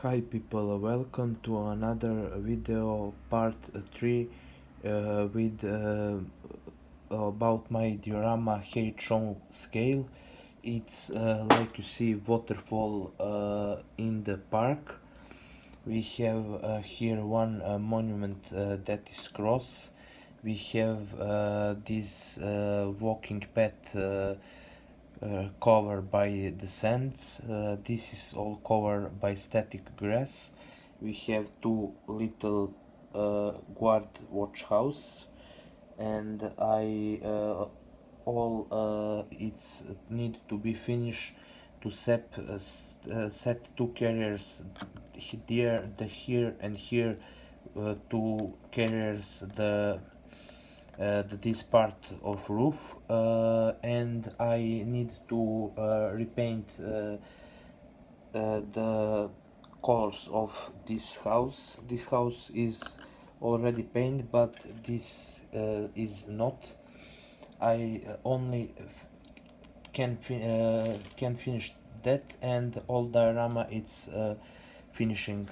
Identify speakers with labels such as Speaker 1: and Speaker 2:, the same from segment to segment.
Speaker 1: Hi people, welcome to another video part 3 with about my Diorama HO scale. It's like you see waterfall in the park. We have here one monument that is cross. We have this walking path covered by the sands. This is all covered by static grass. We have two little guard watch house, and I all it's need to be finished to set two carriers here, here and here, two carriers this part of roof, and I need to repaint the colors of this house. This house is already painted, but this is not. I only can finish that, and all diorama it's finishing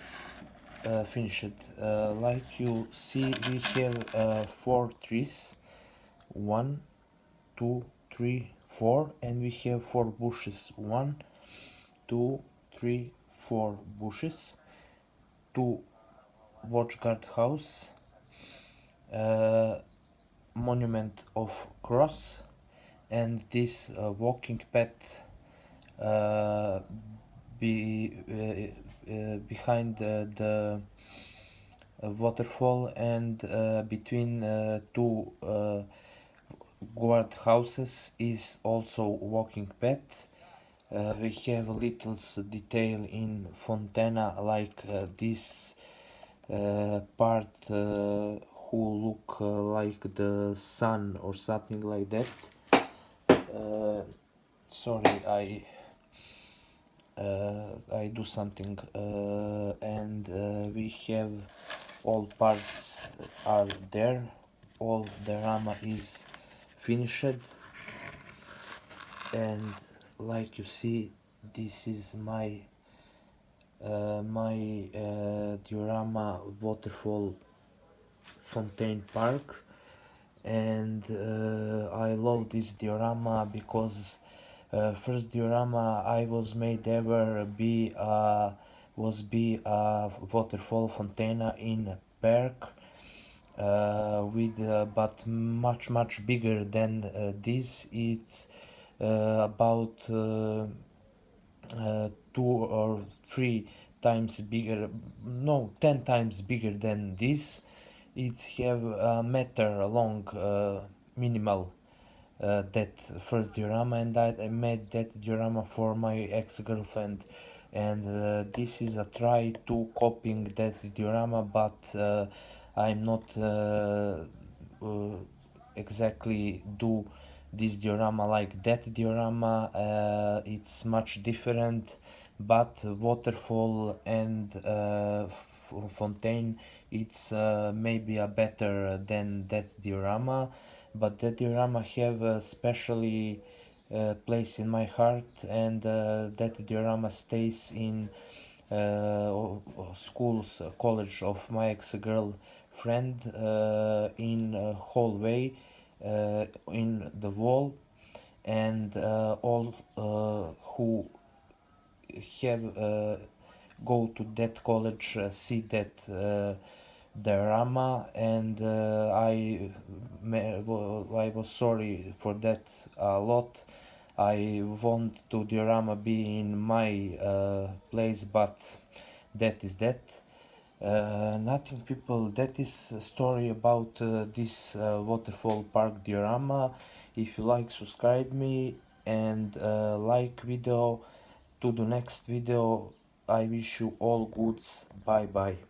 Speaker 1: finished. Like you see, we have 4 trees, 1, 2, 3, 4, and we have 4 bushes, 1, 2, 3, 4 bushes, 2 watchguard house, monument of cross, and this walking path behind the waterfall, and between two guard houses is also walking path. We have a little detail in fontana, like this part who look like the sun or something like that. Sorry, I do something, and we have all parts are there, all diorama is finished, and like you see, this is my diorama waterfall fountain park, and I love this diorama because first diorama I was made ever was be a waterfall fountain in a park, with but much bigger than this. It's about 2 or 3 times bigger, no, 10 times bigger than this. It have a meter long minimal that first diorama, and I made that diorama for my ex-girlfriend, and this is a try to copying that diorama, but I'm not exactly do this diorama like that diorama. It's much different, but waterfall and fontaine, it's maybe a better than that diorama, but that diorama have a specially place in my heart, and that diorama stays in schools, college of my ex-girlfriend, in hallway, in the wall, and all who have go to that college see that diorama, and I was sorry for that a lot. I want to diorama be in my place, but that is that. Nothing people, that is a story about this waterfall park diorama. If you like, subscribe me, and like video. To the next video. I wish you all goods. Bye bye.